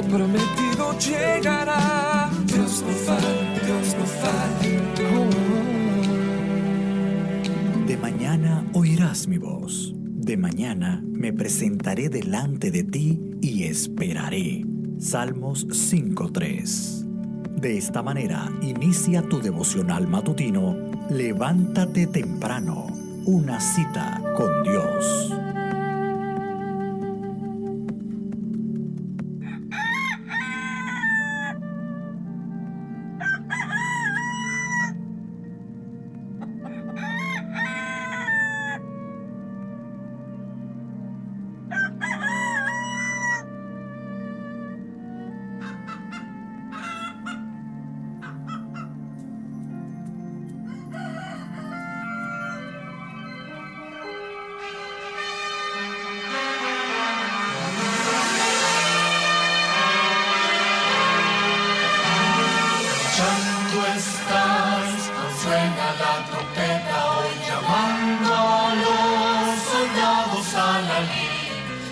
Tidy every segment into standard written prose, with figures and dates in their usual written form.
prometido llegará. Dios no falla, Dios no falla. De mañana oirás mi voz. De mañana me presentaré delante de ti y esperaré. Salmos 5:3. De esta manera inicia tu devocional matutino. Levántate temprano. Una cita con Dios. Luchando estáis, no suena la trompeta hoy, llamando a los soldados a la lid.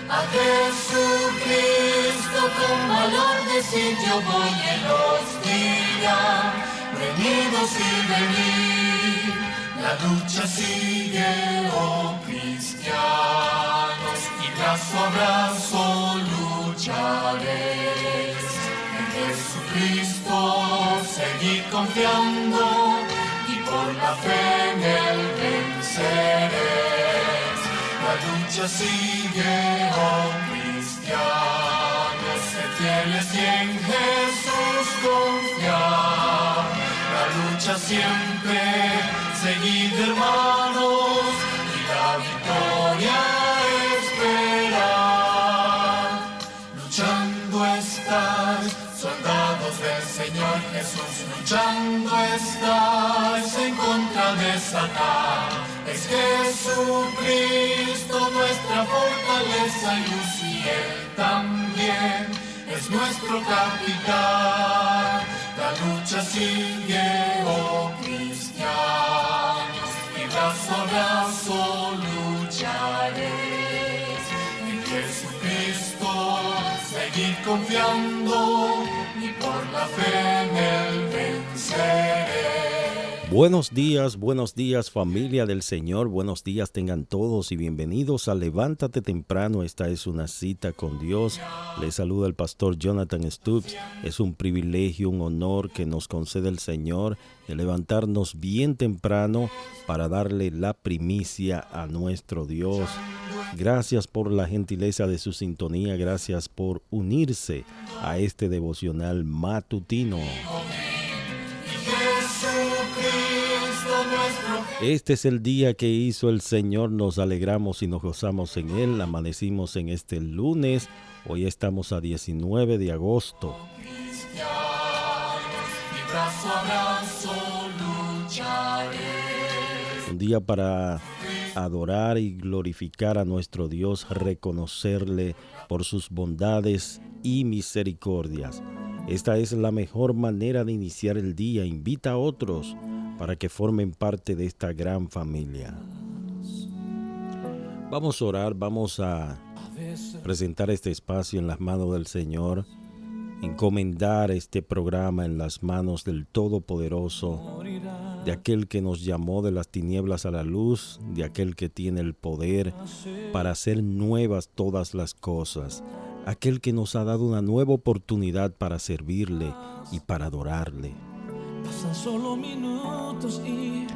A Jesucristo con valor decir yo voy, Él os dirá, venidos y venid. La lucha sigue, oh cristianos, y brazo a brazo lucharéis. En Jesucristo seguid confiando y por la fe en Él venceréis. La lucha sigue, oh cristianos, sed fieles y en Jesús confiar. La lucha siempre, seguid hermanos, y la victoria esperar. Luchando estáis, soldados del Señor Jesús, luchando estáis en contra de Satán. Es Jesucristo nuestra fortaleza y luz, y Él también es nuestro capitán. La lucha sigue, oh cristianos, y brazo a brazo lucharéis. En Jesucristo seguid confiando, y por la fe en Él venceréis. Buenos días familia del Señor, buenos días tengan todos y bienvenidos a Levántate Temprano. Esta es una cita con Dios. Les saluda el pastor Jonathan Stubbs. Es un privilegio, un honor que nos concede el Señor de levantarnos bien temprano para darle la primicia a nuestro Dios. Gracias por la gentileza de su sintonía, gracias por unirse a este devocional matutino. Este es el día que hizo el Señor, nos alegramos y nos gozamos en Él, amanecimos en este lunes, hoy estamos a 19 de agosto. Un día para adorar y glorificar a nuestro Dios, reconocerle por sus bondades y misericordias. Esta es la mejor manera de iniciar el día. Invita a otros para que formen parte de esta gran familia. Vamos a orar, vamos a presentar este espacio en las manos del Señor, encomendar este programa en las manos del Todopoderoso, de aquel que nos llamó de las tinieblas a la luz, de aquel que tiene el poder para hacer nuevas todas las cosas, aquel que nos ha dado una nueva oportunidad para servirle y para adorarle. Pasan solo minutos y...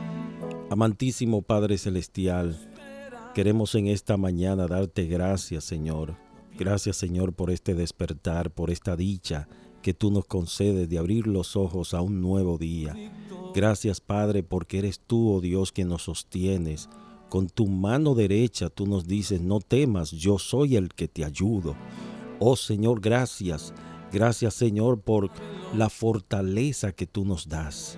Amantísimo Padre Celestial, queremos en esta mañana darte gracias, Señor. Gracias, Señor, por este despertar, por esta dicha que tú nos concedes de abrir los ojos a un nuevo día. Gracias, Padre, porque eres tú, oh Dios, quien nos sostienes. Con tu mano derecha tú nos dices, no temas, yo soy el que te ayudo. Oh Señor, gracias. Gracias, Señor, por la fortaleza que tú nos das.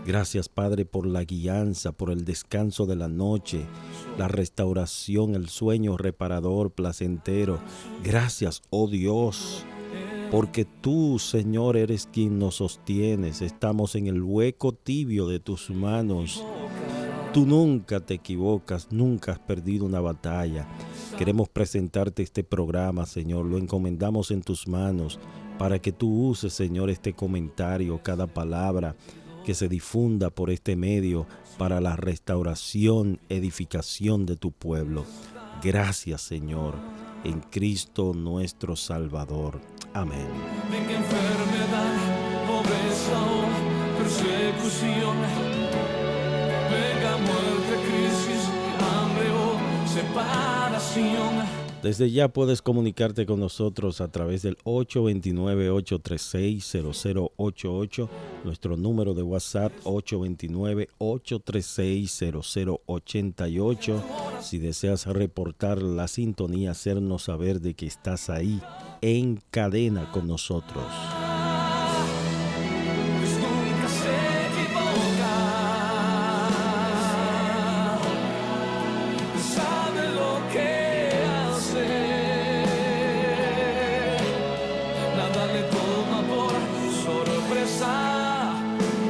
Gracias, Padre, por la guianza, por el descanso de la noche, la restauración, el sueño reparador, placentero. Gracias, oh Dios, porque tú, Señor, eres quien nos sostienes. Estamos en el hueco tibio de tus manos. Tú nunca te equivocas, nunca has perdido una batalla. Queremos presentarte este programa, Señor. Lo encomendamos en tus manos para que tú uses, Señor, este comentario, cada palabra que se difunda por este medio para la restauración, edificación de tu pueblo. Gracias, Señor, en Cristo nuestro Salvador. Amén. Venga enfermedad, pobreza o persecución, venga muerte, crisis, hambre o separación. Desde ya puedes comunicarte con nosotros a través del 829-836-0088, nuestro número de WhatsApp 829-836-0088. Si deseas reportar la sintonía, hacernos saber de que estás ahí en cadena con nosotros. Dios nunca se equivoca, sabe lo que hace, nada le toma por sorpresa,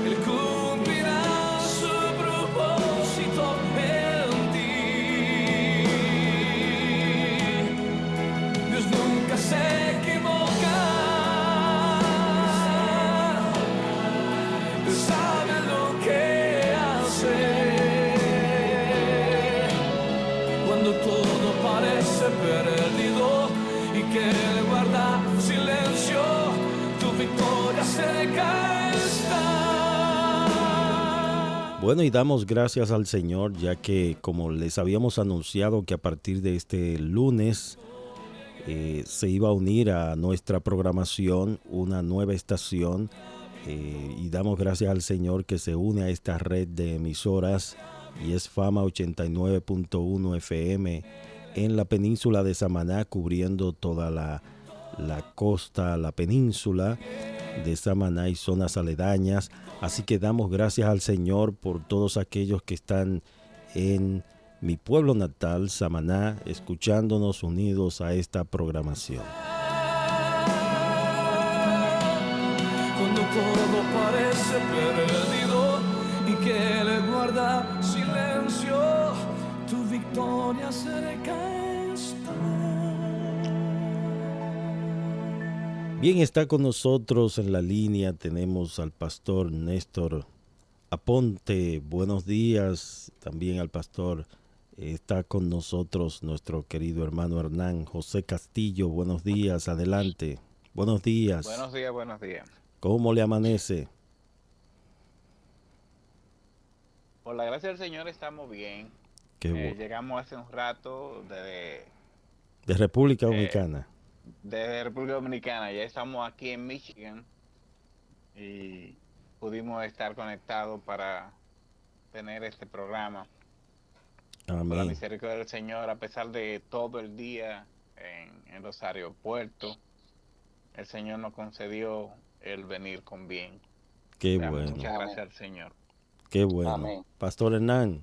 él cumplirá su propósito en ti. Dios nunca se equivoca, sabe lo que hace. Cuando todo parece perdido y que Él guarda silencio, tu victoria cerca está. Bueno, y damos gracias al Señor, ya que como les habíamos anunciado que a partir de este lunes se iba a unir a nuestra programación una nueva estación, y damos gracias al Señor que se une a esta red de emisoras, y es Fama 89.1 FM en la península de Samaná, cubriendo toda la costa, la península de Samaná y zonas aledañas. Así que damos gracias al Señor por todos aquellos que están en mi pueblo natal, Samaná, escuchándonos, unidos a esta programación. Cuando todo parece perdido y que Él guarda silencio, tu victoria cerca está. Bien, está con nosotros en la línea, tenemos al pastor Néstor Aponte. Buenos días. También al pastor está con nosotros nuestro querido hermano Hernán José Castillo. Buenos días, adelante. Buenos días. Buenos días, buenos días. ¿Cómo le amanece? Por la gracia del Señor estamos bien. Qué bueno. Llegamos hace un rato De República Dominicana. de República Dominicana. Ya estamos aquí en Michigan y pudimos estar conectados para tener este programa. Por la Amén. misericordia del Señor, a pesar de todo el día en los aeropuertos, el Señor nos concedió el venir con bien. Qué Damos bueno. muchas gracias al Señor. Qué bueno. Amén. Pastor Hernán.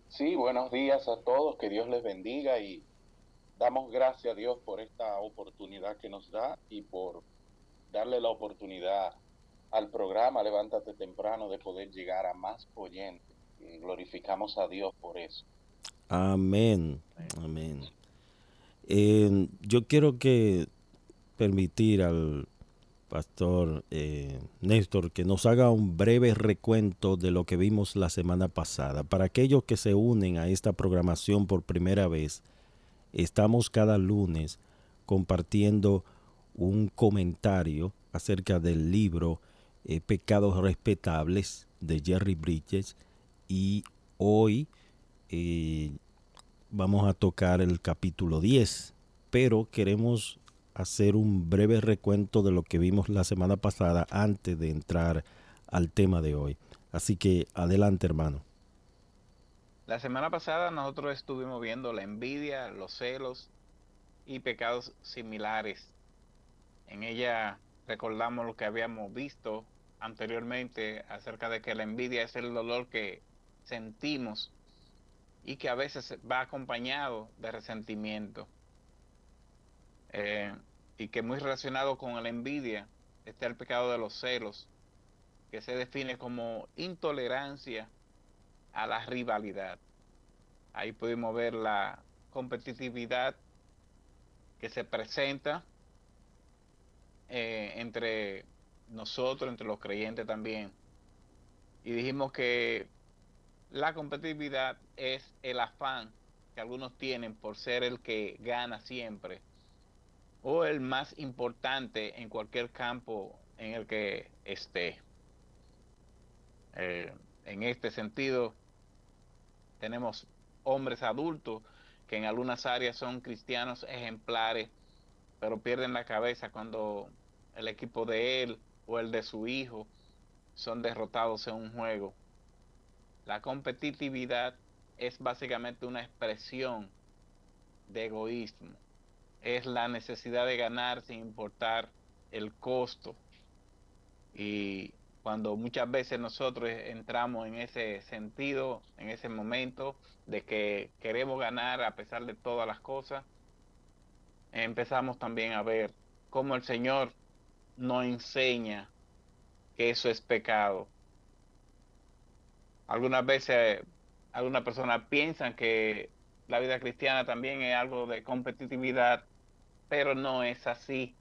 Sí, buenos días a todos, que Dios les bendiga y damos gracias a Dios por esta oportunidad que nos da y por darle la oportunidad al programa Levántate Temprano de poder llegar a más oyentes. Y glorificamos a Dios por eso. Amén. Amén. Yo quiero permitir al pastor Néstor que nos haga un breve recuento de lo que vimos la semana pasada. Para aquellos que se unen a esta programación por primera vez, estamos cada lunes compartiendo un comentario acerca del libro Pecados Respetables de Jerry Bridges, y hoy vamos a tocar el capítulo 10, pero queremos hacer un breve recuento de lo que vimos la semana pasada antes de entrar al tema de hoy. Así que adelante, hermano. La semana pasada nosotros estuvimos viendo la envidia, los celos y pecados similares. En ella recordamos lo que habíamos visto anteriormente acerca de que la envidia es el dolor que sentimos y que a veces va acompañado de resentimiento. Y que muy relacionado con la envidia está el pecado de los celos, que se define como intolerancia a la rivalidad. Ahí pudimos ver la competitividad que se presenta entre nosotros, entre los creyentes también. Y dijimos que la competitividad es el afán que algunos tienen por ser el que gana siempre o el más importante en cualquier campo en el que esté. En este sentido, tenemos hombres adultos que en algunas áreas son cristianos ejemplares, pero pierden la cabeza cuando el equipo de él o el de su hijo son derrotados en un juego. La competitividad es básicamente una expresión de egoísmo. Es la necesidad de ganar sin importar el costo. Y cuando muchas veces nosotros entramos en ese sentido, en ese momento de que queremos ganar a pesar de todas las cosas, empezamos también a ver cómo el Señor nos enseña que eso es pecado. Algunas veces algunas personas piensan que la vida cristiana también es algo de competitividad, pero no es así.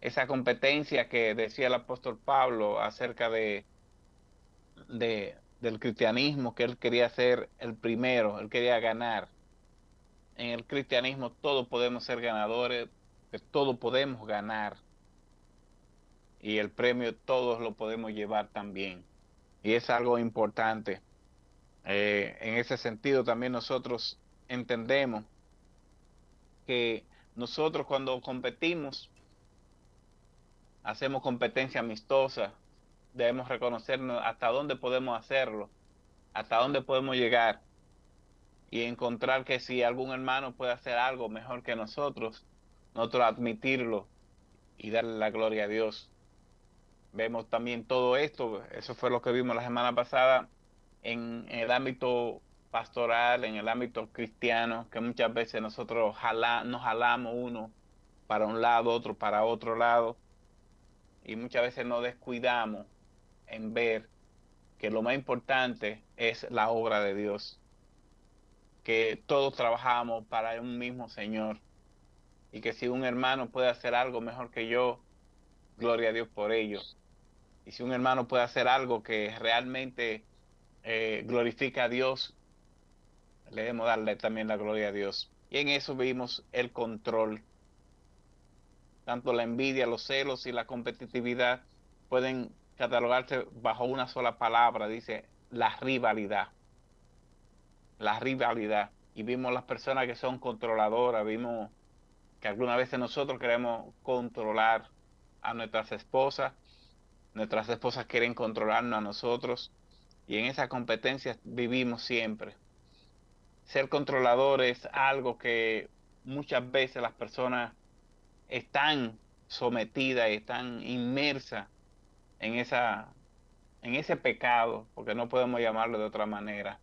Esa competencia que decía el apóstol Pablo acerca del cristianismo, que él quería ser el primero, él quería ganar. En el cristianismo todos podemos ser ganadores, que todos podemos ganar. Y el premio todos lo podemos llevar también. Y es algo importante. En ese sentido también nosotros entendemos que nosotros cuando competimos, hacemos competencia amistosa, debemos reconocernos hasta dónde podemos hacerlo, hasta dónde podemos llegar y encontrar que si algún hermano puede hacer algo mejor que nosotros admitirlo y darle la gloria a Dios. Vemos también todo esto, eso fue lo que vimos la semana pasada en el ámbito pastoral, en el ámbito cristiano, que muchas veces nosotros nos jalamos uno para un lado, otro para otro lado, y muchas veces nos descuidamos en ver que lo más importante es la obra de Dios, que todos trabajamos para un mismo Señor, y que si un hermano puede hacer algo mejor que yo, gloria a Dios por ello. Y si un hermano puede hacer algo que realmente glorifica a Dios, le debemos darle también la gloria a Dios. Y en eso vimos el control. Tanto la envidia, los celos y la competitividad pueden catalogarse bajo una sola palabra, dice la rivalidad. La rivalidad. Y vimos las personas que son controladoras, vimos que algunas veces nosotros queremos controlar a nuestras esposas quieren controlarnos a nosotros, y en esa competencia vivimos siempre. Ser controlador es algo que muchas veces las personas están sometidas y están inmersas en ese pecado, porque no podemos llamarlo de otra manera.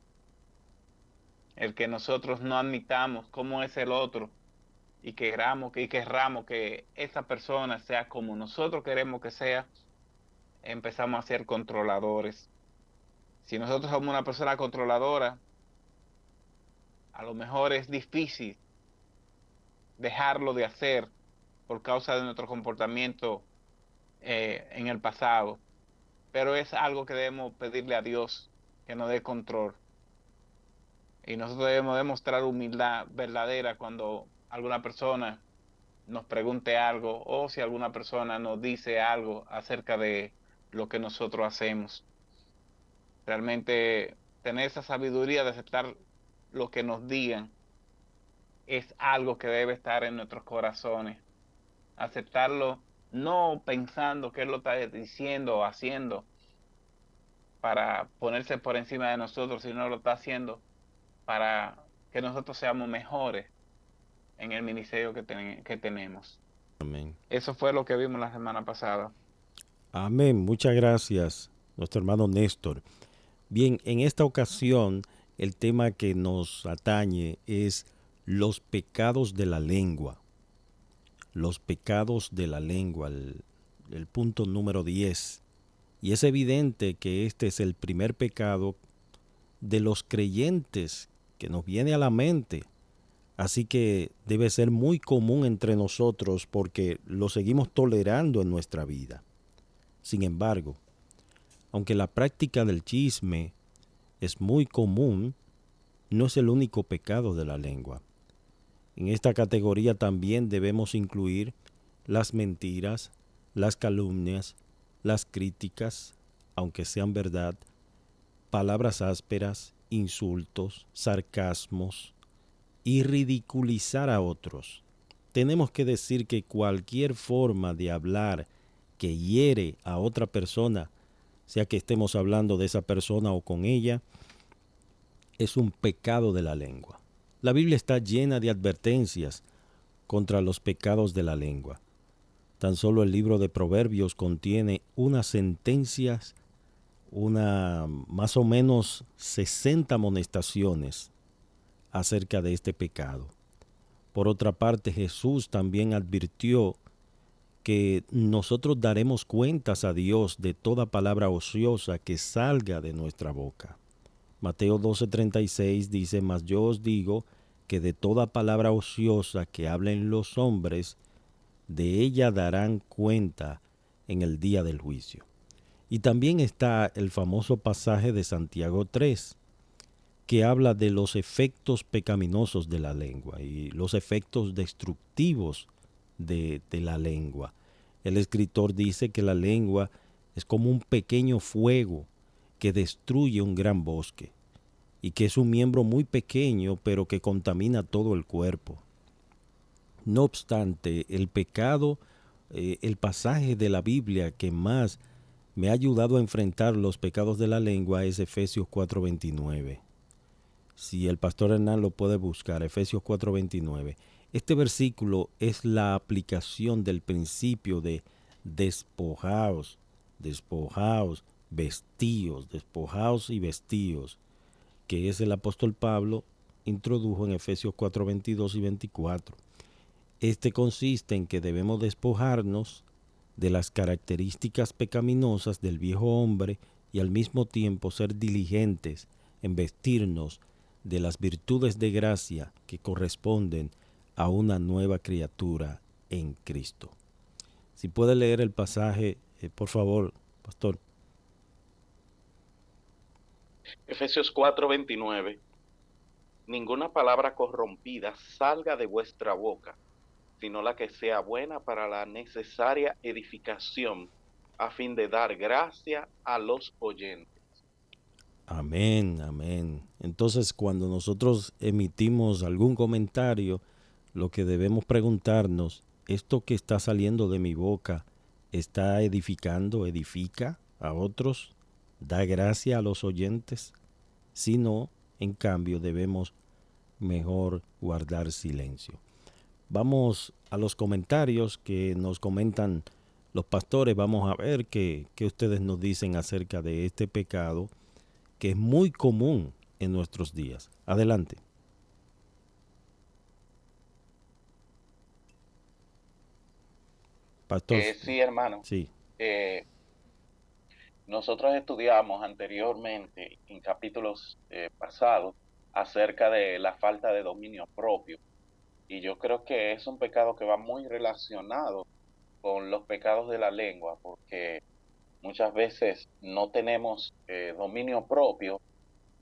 El que nosotros no admitamos cómo es el otro y querramos que esa persona sea como nosotros queremos que sea, empezamos a ser controladores. Si nosotros somos una persona controladora, a lo mejor es difícil dejarlo de hacer por causa de nuestro comportamiento en el pasado, pero es algo que debemos pedirle a Dios que nos dé control. Y nosotros debemos demostrar humildad verdadera cuando alguna persona nos pregunte algo o si alguna persona nos dice algo acerca de lo que nosotros hacemos. Realmente tener esa sabiduría de aceptar lo que nos digan es algo que debe estar en nuestros corazones. Aceptarlo no pensando que él lo está diciendo o haciendo para ponerse por encima de nosotros, sino lo está haciendo para que nosotros seamos mejores en el ministerio que tenemos. Amén. Eso fue lo que vimos la semana pasada. Amén. Muchas gracias, nuestro hermano Néstor. Bien, en esta ocasión el tema que nos atañe es los pecados de la lengua. Los pecados de la lengua, el punto número 10. Y es evidente que este es el primer pecado de los creyentes que nos viene a la mente Así que debe ser muy común entre nosotros porque lo seguimos tolerando en nuestra vida. Sin embargo, aunque la práctica del chisme es muy común, no es el único pecado de la lengua. En esta categoría también debemos incluir las mentiras, las calumnias, las críticas, aunque sean verdad, palabras ásperas, insultos, sarcasmos y ridiculizar a otros. Tenemos que decir que cualquier forma de hablar que hiere a otra persona, sea que estemos hablando de esa persona o con ella, es un pecado de la lengua. La Biblia está llena de advertencias contra los pecados de la lengua. Tan solo el libro de Proverbios contiene unas sentencias, más o menos 60 amonestaciones acerca de este pecado. Por otra parte, Jesús también advirtió que nosotros daremos cuentas a Dios de toda palabra ociosa que salga de nuestra boca. Mateo 12:36 dice, mas yo os digo que de toda palabra ociosa que hablen los hombres, de ella darán cuenta en el día del juicio. Y también está el famoso pasaje de Santiago 3, que habla de los efectos pecaminosos de la lengua y los efectos destructivos de la lengua. El escritor dice que la lengua es como un pequeño fuego que destruye un gran bosque y que es un miembro muy pequeño pero que contamina todo el cuerpo. No obstante, el pecado, el pasaje de la Biblia que más me ha ayudado a enfrentar los pecados de la lengua es Efesios 4:29. Si el pastor Hernán lo puede buscar, Efesios 4:29. Este versículo es la aplicación del principio de despojaos, despojaos, vestíos, despojaos y vestíos, que es el apóstol Pablo introdujo en Efesios 4:22 y 24. Este consiste en que debemos despojarnos de las características pecaminosas del viejo hombre y al mismo tiempo ser diligentes en vestirnos de las virtudes de gracia que corresponden a una nueva criatura en Cristo. Si puede leer el pasaje, por favor, pastor. Efesios 4:29. Ninguna palabra corrompida salga de vuestra boca, sino la que sea buena para la necesaria edificación, a fin de dar gracia a los oyentes. Amén, amén. Entonces, cuando nosotros emitimos algún comentario, lo que debemos preguntarnos, ¿esto que está saliendo de mi boca está edificando, edifica a otros? ¿Da gracia a los oyentes? Si no, en cambio, debemos mejor guardar silencio. Vamos a los comentarios que nos comentan los pastores. Vamos a ver qué ustedes nos dicen acerca de este pecado que es muy común en nuestros días. Adelante. Pastor. Sí, hermano. Sí. Nosotros estudiamos anteriormente en capítulos pasados acerca de la falta de dominio propio. Y yo creo que es un pecado que va muy relacionado con los pecados de la lengua, porque muchas veces no tenemos dominio propio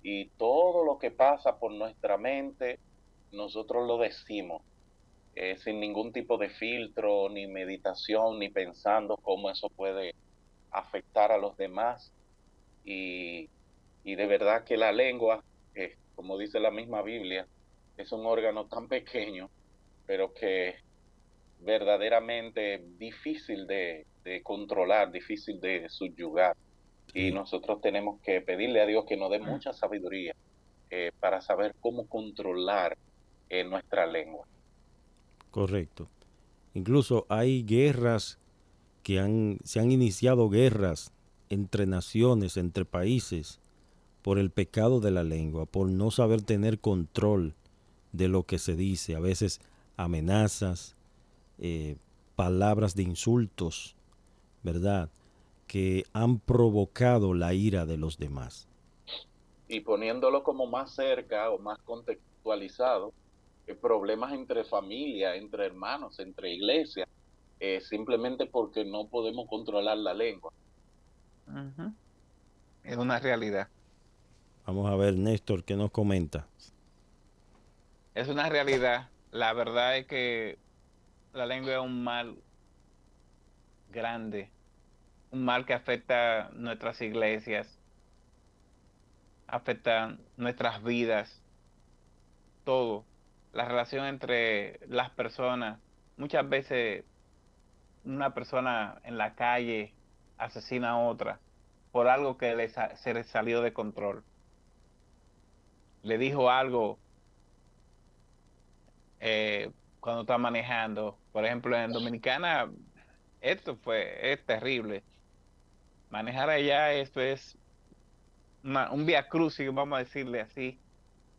y todo lo que pasa por nuestra mente, nosotros lo decimos sin ningún tipo de filtro, ni meditación, ni pensando cómo eso puede afectar a los demás. Y de verdad que la lengua, como dice la misma Biblia, es un órgano tan pequeño, pero que verdaderamente difícil de controlar, difícil de subyugar. Sí. Y nosotros tenemos que pedirle a Dios que nos dé mucha sabiduría para saber cómo controlar nuestra lengua. Correcto. Incluso hay guerras se han iniciado guerras entre naciones, entre países, por el pecado de la lengua, por no saber tener control de lo que se dice. A veces amenazas, palabras de insultos, ¿verdad?, que han provocado la ira de los demás. Y poniéndolo como más cerca o más contextualizado, problemas entre familia, entre hermanos, entre iglesias, simplemente porque no podemos controlar la lengua. Ujú. Es una realidad. Vamos a ver, Néstor, ¿qué nos comenta? Es una realidad. La verdad es que la lengua es un mal grande, un mal que afecta nuestras iglesias, afecta nuestras vidas, todo. La relación entre las personas. Muchas veces una persona en la calle asesina a otra por algo que se le salió de control. Le dijo algo cuando está manejando. Por ejemplo, en Dominicana, es terrible. Manejar allá, esto es un vía crucis, vamos a decirle así,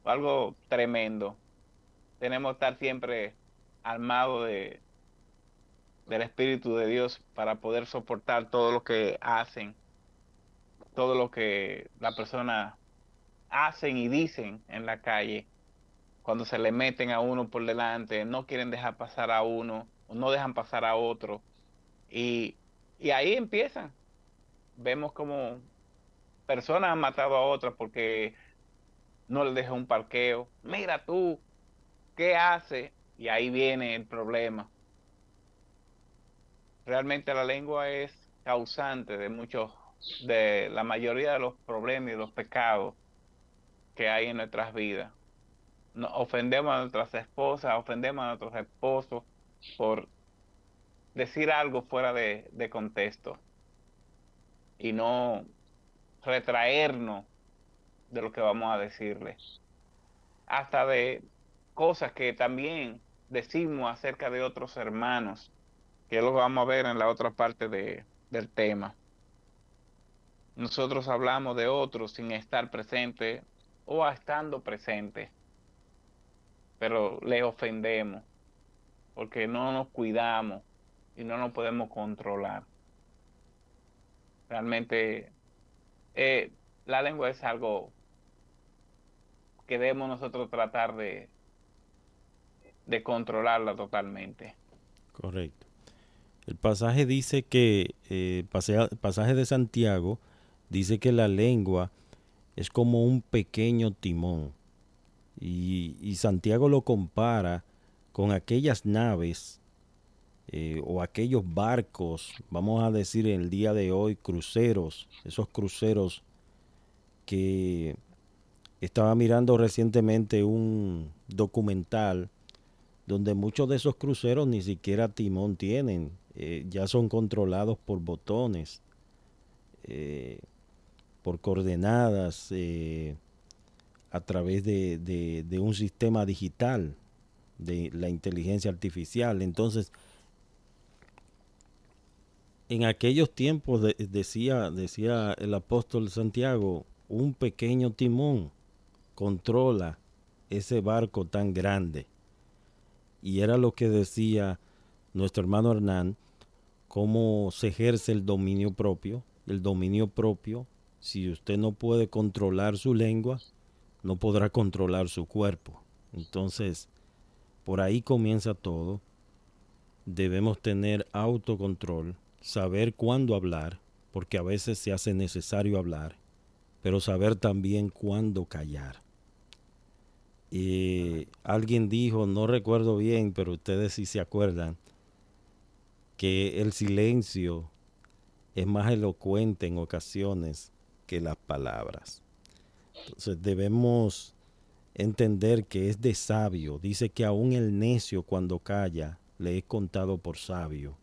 algo tremendo. Tenemos que estar siempre armados del Espíritu de Dios para poder soportar todo lo que hacen, todo lo que la persona hacen y dicen en la calle, cuando se le meten a uno por delante, no quieren dejar pasar a uno, o no dejan pasar a otro, y, y ahí empiezan. Vemos como personas han matado a otras porque no les dejan un parqueo. Mira tú, ¿qué haces? Y ahí viene el problema. Realmente la lengua es causante de la mayoría de los problemas y los pecados que hay en nuestras vidas. Ofendemos a nuestras esposas, ofendemos a nuestros esposos por decir algo fuera de contexto y no retraernos de lo que vamos a decirle. Hasta de cosas que también decimos acerca de otros hermanos, que lo vamos a ver en la otra parte del tema. Nosotros hablamos de otros sin estar presente o estando presente, pero le ofendemos porque no nos cuidamos y no nos podemos controlar. Realmente eh, la lengua es algo que debemos nosotros tratar de controlarla totalmente. Correcto. El pasaje dice que, pasaje de Santiago, dice que la lengua es como un pequeño timón. Y Santiago lo compara con aquellas naves o aquellos barcos, vamos a decir en el día de hoy, cruceros, esos cruceros que estaba mirando recientemente un documental donde muchos de esos cruceros ni siquiera timón tienen, ya son controlados por botones, eh, por coordenadas, a través de un sistema digital, de la inteligencia artificial. Entonces, en aquellos tiempos decía el apóstol Santiago, un pequeño timón controla ese barco tan grande. Y era lo que decía nuestro hermano Hernán, cómo se ejerce el dominio propio. El dominio propio, si usted no puede controlar su lengua, no podrá controlar su cuerpo. Entonces, por ahí comienza todo. Debemos tener autocontrol, saber cuándo hablar, porque a veces se hace necesario hablar, pero saber también cuándo callar. Alguien dijo, no recuerdo bien, pero ustedes sí se acuerdan, que el silencio es más elocuente en ocasiones que las palabras. Entonces debemos entender que es de sabio. Dice que aún el necio cuando calla le es contado por sabio.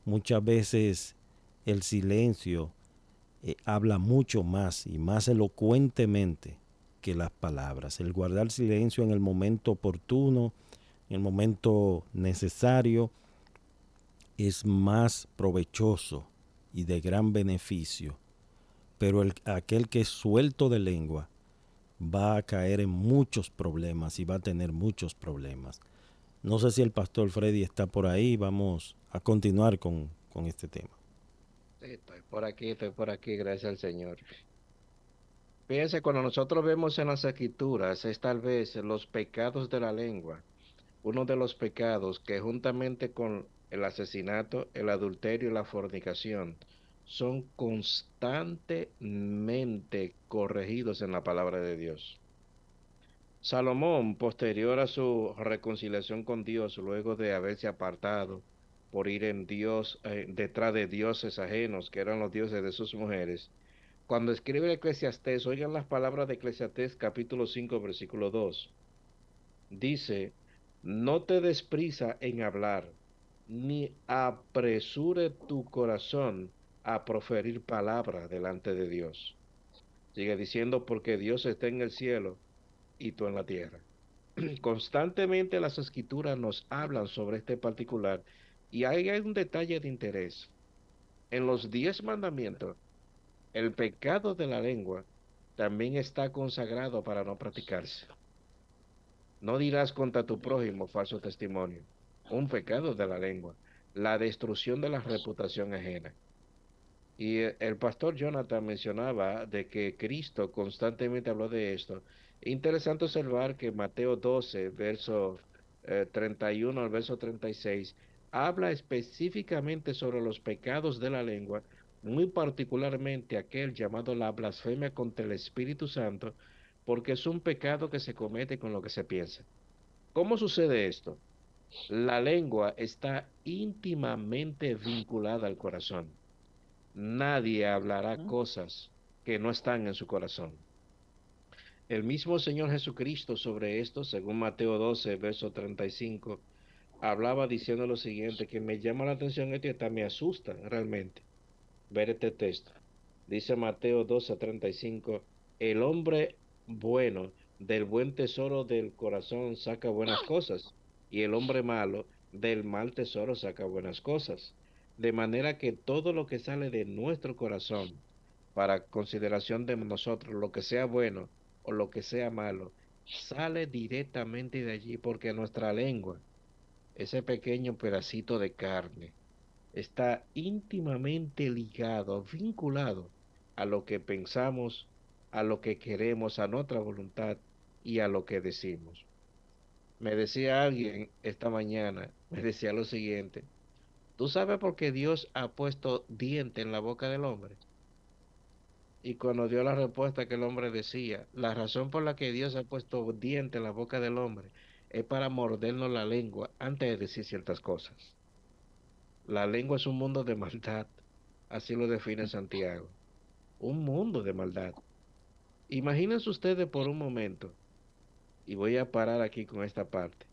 Muchas veces el silencio habla mucho más y más elocuentemente que las palabras. El guardar silencio en el momento oportuno, en el momento necesario, es más provechoso y de gran beneficio. Pero aquel que es suelto de lengua va a caer en muchos problemas y va a tener muchos problemas. No sé si el pastor Freddy está por ahí. Vamos a continuar con este tema. Sí, estoy por aquí, gracias al Señor. Fíjense, cuando nosotros vemos en las escrituras, es tal vez los pecados de la lengua. uno de los pecados que juntamente con el asesinato, el adulterio y la fornicación son constantemente corregidos en la palabra de Dios. Salomón, posterior a su reconciliación con Dios, luego de haberse apartado por ir en Dios, detrás de dioses ajenos, que eran los dioses de sus mujeres, cuando escribe el Eclesiastés, oigan las palabras de Eclesiastés capítulo 5, versículo 2. Dice, no te des prisa en hablar, ni apresure tu corazón a proferir palabra delante de Dios. Sigue diciendo, porque Dios está en el cielo y tú en la tierra. Constantemente las escrituras nos hablan sobre este particular y hay un detalle de interés. En los 10 mandamientos, el pecado de la lengua también está consagrado para no practicarse. No dirás contra tu prójimo falso testimonio. Un pecado de la lengua, la destrucción de la reputación ajena. Y el pastor Jonathan mencionaba de que Cristo constantemente habló de esto. Interesante observar que Mateo 12, verso 31 al verso 36, habla específicamente sobre los pecados de la lengua, muy particularmente aquel llamado la blasfemia contra el Espíritu Santo, porque es un pecado que se comete con lo que se piensa. ¿Cómo sucede esto? La lengua está íntimamente vinculada al corazón. Nadie hablará cosas que no están en su corazón. El mismo Señor Jesucristo sobre esto, según Mateo 12, verso 35, hablaba diciendo lo siguiente, que me llama la atención esto y hasta me asusta realmente ver este texto. Dice Mateo 12, 35, el hombre bueno del buen tesoro del corazón saca buenas cosas, y el hombre malo del mal tesoro saca buenas cosas. De manera que todo lo que sale de nuestro corazón, para consideración de nosotros, lo que sea bueno o lo que sea malo, sale directamente de allí, porque nuestra lengua, ese pequeño pedacito de carne, está íntimamente ligado, vinculado a lo que pensamos, a lo que queremos, a nuestra voluntad y a lo que decimos. Me decía alguien esta mañana, me decía lo siguiente, ¿tú sabes por qué Dios ha puesto diente en la boca del hombre? Y cuando dio la respuesta que el hombre decía, la razón por la que Dios ha puesto diente en la boca del hombre es para mordernos la lengua antes de decir ciertas cosas. La lengua es un mundo de maldad, así lo define Santiago. Un mundo de maldad. Imagínense ustedes por un momento, y voy a parar aquí con esta parte.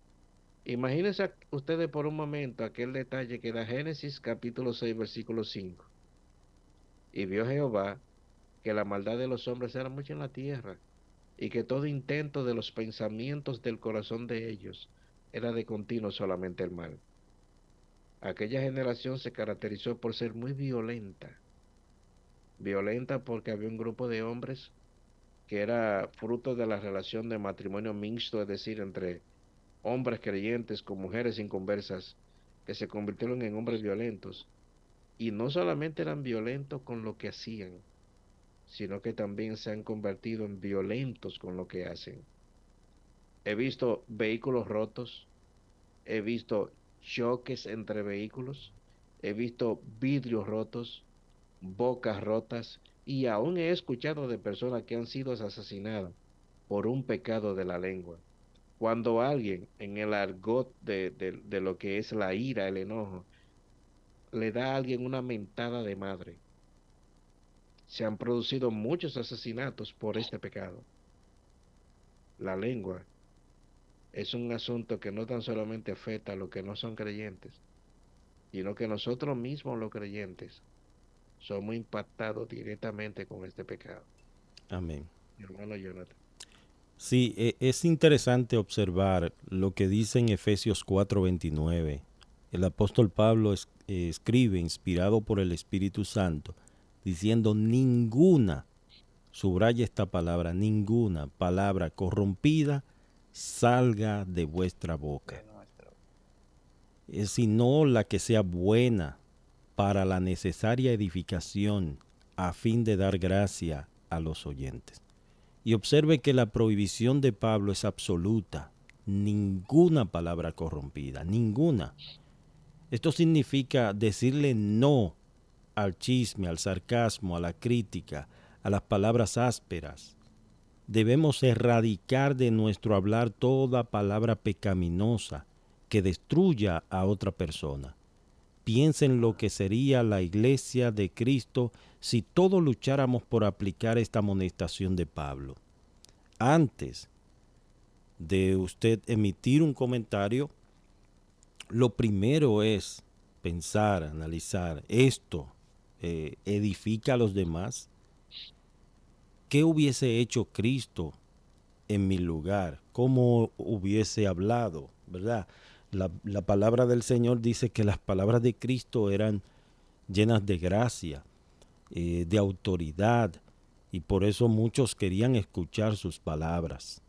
Imagínense ustedes por un momento aquel detalle que da Génesis capítulo 6, versículo 5. Y vio Jehová que la maldad de los hombres era mucha en la tierra, y que todo intento de los pensamientos del corazón de ellos era de continuo solamente el mal. Aquella generación se caracterizó por ser muy violenta. Violenta porque había un grupo de hombres que era fruto de la relación de matrimonio mixto, es decir, entre hombres creyentes con mujeres inconversas, que se convirtieron en hombres violentos. Y no solamente eran violentos con lo que hacían, sino que también se han convertido en violentos con lo que hacen. He visto vehículos rotos, he visto choques entre vehículos, he visto vidrios rotos, bocas rotas, y aún he escuchado de personas que han sido asesinadas por un pecado de la lengua. Cuando alguien, en el argot de lo que es la ira, el enojo, le da a alguien una mentada de madre, se han producido muchos asesinatos por este pecado. La lengua es un asunto que no tan solamente afecta a los que no son creyentes, sino que nosotros mismos los creyentes somos impactados directamente con este pecado. Amén. Mi hermano Jonathan. Sí, es interesante observar lo que dice en Efesios 4:29. El apóstol Pablo escribe, inspirado por el Espíritu Santo, diciendo ninguna, subraya esta palabra, ninguna palabra corrompida salga de vuestra boca, sino la que sea buena para la necesaria edificación a fin de dar gracia a los oyentes. Y observe que la prohibición de Pablo es absoluta. ninguna palabra corrompida, ninguna. Esto significa decirle no al chisme, al sarcasmo, a la crítica, a las palabras ásperas. Debemos erradicar de nuestro hablar toda palabra pecaminosa que destruya a otra persona. Piensen lo que sería la iglesia de Cristo si todos lucháramos por aplicar esta amonestación de Pablo. Antes de usted emitir un comentario, lo primero es pensar, analizar, ¿esto edifica a los demás? ¿Qué hubiese hecho Cristo en mi lugar? ¿Cómo hubiese hablado? ¿Verdad? La palabra del Señor dice que las palabras de Cristo eran llenas de gracia, de autoridad, y por eso muchos querían escuchar sus palabras.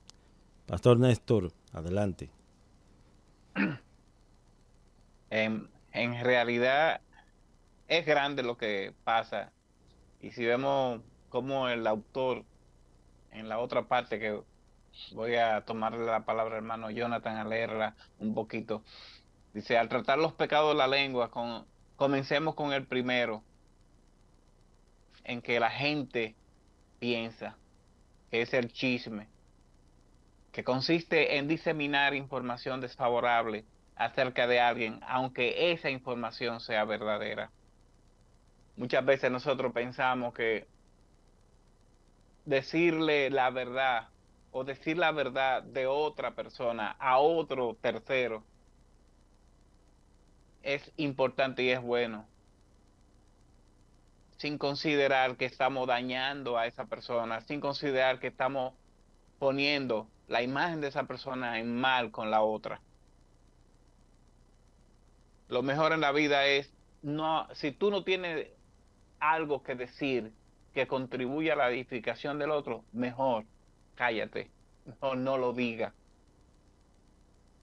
Pastor Néstor, adelante. En realidad es grande lo que pasa, y si vemos cómo el autor, en la otra parte que voy a tomarle la palabra al hermano Jonathan a leerla un poquito, dice, al tratar los pecados de la lengua, comencemos con el primero, en que la gente piensa, que es el chisme, que consiste en diseminar información desfavorable acerca de alguien, aunque esa información sea verdadera. Muchas veces nosotros pensamos que decirle la verdad o decir la verdad de otra persona a otro tercero es importante y es bueno, sin considerar que estamos dañando a esa persona, sin considerar que estamos poniendo la imagen de esa persona en mal con la otra. Lo mejor en la vida es, no, si tú no tienes algo que decir que contribuya a la edificación del otro, mejor cállate, mejor no lo diga.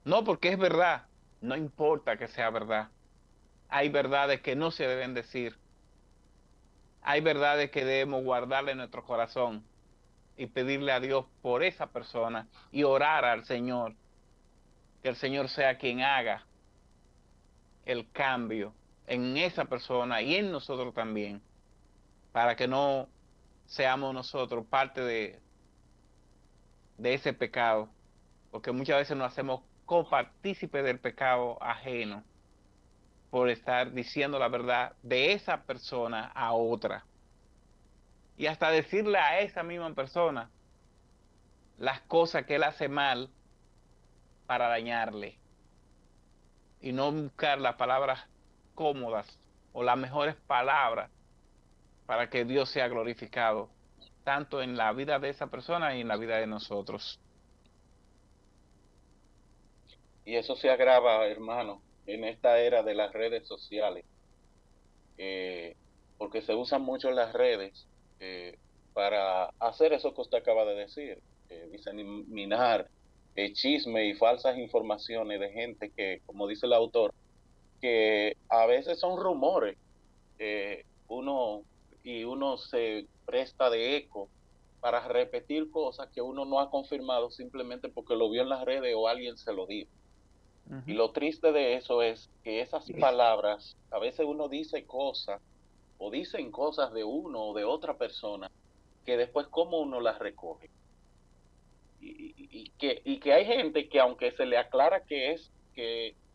No, porque es verdad, no importa que sea verdad. Hay verdades que no se deben decir. Hay verdades que debemos guardarle en nuestro corazón y pedirle a Dios por esa persona y orar al Señor, que el Señor sea quien haga el cambio en esa persona y en nosotros también, para que no seamos nosotros parte de ese pecado, porque muchas veces nos hacemos copartícipes del pecado ajeno por estar diciendo la verdad de esa persona a otra. Y hasta decirle a esa misma persona las cosas que él hace mal para dañarle. Y no buscar las palabras cómodas o las mejores palabras para que Dios sea glorificado, tanto en la vida de esa persona y en la vida de nosotros. Y eso se agrava, hermano, en esta era de las redes sociales, porque se usan mucho las redes para hacer eso que usted acaba de decir, diseminar chisme y falsas informaciones de gente que, como dice el autor, que a veces son rumores, uno se presta de eco para repetir cosas que uno no ha confirmado simplemente porque lo vio en las redes o alguien se lo dijo. Y lo triste de eso es que esas palabras, a veces uno dice cosas o dicen cosas de uno o de otra persona que después cómo uno las recoge. Y que hay gente que aunque se le aclara que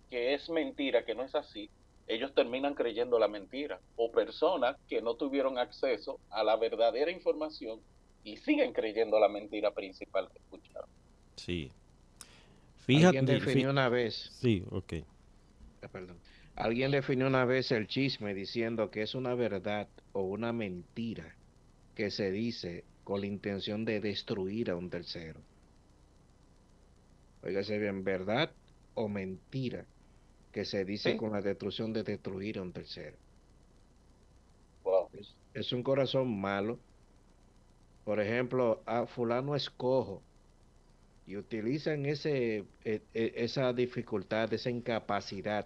es mentira, que no es así, ellos terminan creyendo la mentira. O personas que no tuvieron acceso a la verdadera información y siguen creyendo la mentira principal que escucharon. Sí. Alguien definió una vez. Sí, ok. Perdón. Alguien definió una vez el chisme diciendo que es una verdad o una mentira que se dice con la intención de destruir a un tercero. Óigase bien, verdad o mentira que se dice Sí. con la destrucción de destruir a un tercero. Wow. Es un corazón malo. Por ejemplo, a fulano es cojo y utilizan esa dificultad, esa incapacidad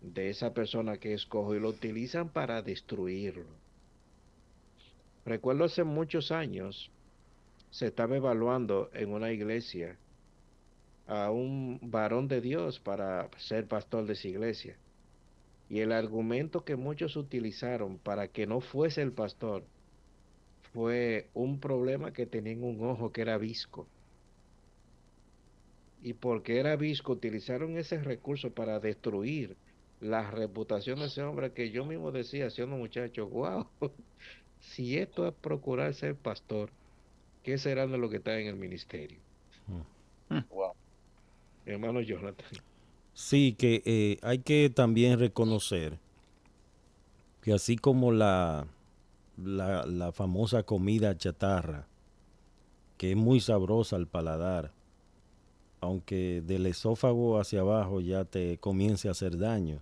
de esa persona que es cojo y lo utilizan para destruirlo. Recuerdo hace muchos años se estaba evaluando en una iglesia a un varón de Dios para ser pastor de esa iglesia. Y el argumento que muchos utilizaron para que no fuese el pastor fue un problema que tenía en un ojo que era visco. Y porque era visco, utilizaron ese recurso para destruir la reputación de ese hombre que yo mismo decía, siendo muchacho, wow, si esto es procurar ser pastor, ¿qué será de lo que está en el ministerio? Wow. Hermano Jonathan. Sí, que hay que también reconocer que así como la famosa comida chatarra, que es muy sabrosa al paladar, aunque del esófago hacia abajo ya te comience a hacer daño,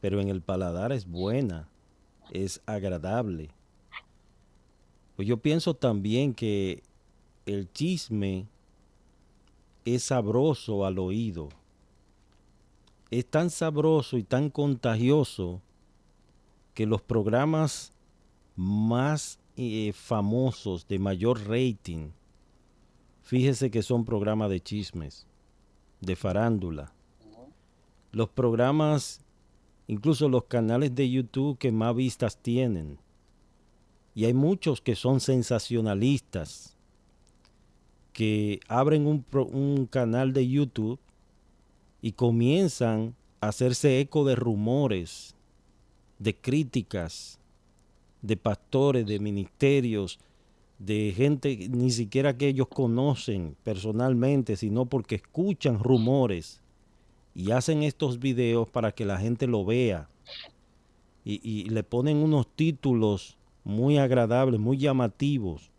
pero en el paladar es buena, es agradable. Pues yo pienso también que el chisme es sabroso al oído. Es tan sabroso y tan contagioso que los programas más famosos, de mayor rating, fíjese que son programas de chismes, de farándula. Los programas, incluso los canales de YouTube que más vistas tienen. Y hay muchos que son sensacionalistas, que abren un canal de YouTube y comienzan a hacerse eco de rumores, de críticas, de pastores, de ministerios, de gente ni siquiera que ellos conocen personalmente, sino porque escuchan rumores y hacen estos videos para que la gente lo vea. Y le ponen unos títulos muy agradables, muy llamativos,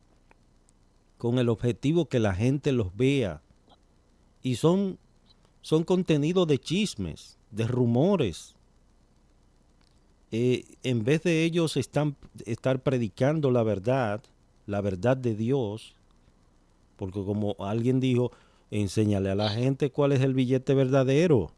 con el objetivo que la gente los vea. Y son contenidos de chismes, de rumores. En vez de ellos estar predicando la verdad de Dios, porque como alguien dijo, enséñale a la gente cuál es el billete verdadero.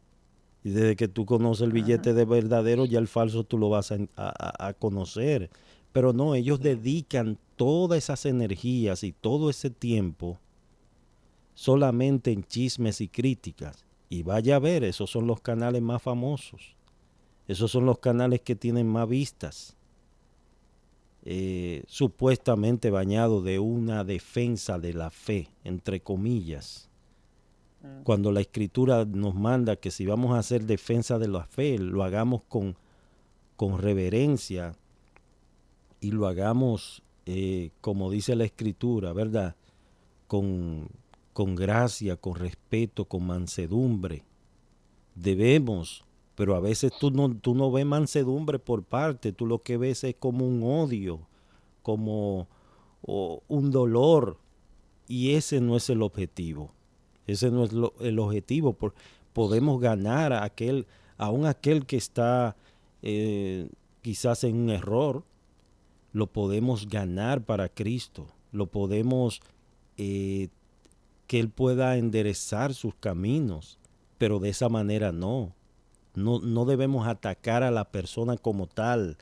Y desde que tú conoces el billete de verdadero, ya el falso tú lo vas a conocer. Pero no, ellos dedican todas esas energías y todo ese tiempo solamente en chismes y críticas. Y vaya a ver, esos son los canales más famosos. Esos son los canales que tienen más vistas. Supuestamente bañado de una defensa de la fe, entre comillas. Cuando la escritura nos manda que si vamos a hacer defensa de la fe, lo hagamos con reverencia y lo hagamos, como dice la escritura, ¿verdad? Con gracia, con respeto, con mansedumbre. Debemos, pero a veces tú no ves mansedumbre por parte, tú lo que ves es como un odio, como un dolor, y ese no es el objetivo. Ese no es el objetivo. Podemos ganar aún aquel que está quizás en un error, lo podemos ganar para Cristo. Lo podemos, que Él pueda enderezar sus caminos, pero de esa manera no. No debemos atacar a la persona como tal.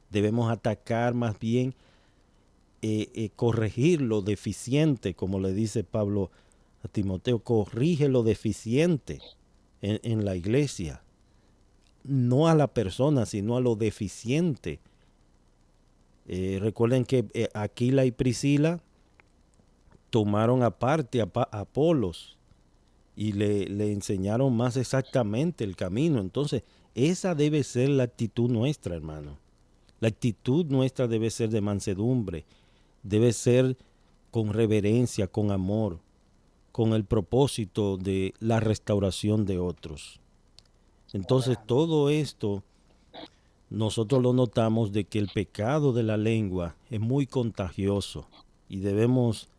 Debemos atacar más bien, corregir lo deficiente, como le dice Pablo a Timoteo, corrige lo deficiente en la iglesia. No a la persona, sino a lo deficiente. Recuerden que Aquila y Priscila tomaron aparte a Apolos y le enseñaron más exactamente el camino. Entonces, esa debe ser la actitud nuestra, hermano. La actitud nuestra debe ser de mansedumbre, debe ser con reverencia, con amor, con el propósito de la restauración de otros. Entonces, todo esto nosotros lo notamos de que el pecado de la lengua es muy contagioso y debemos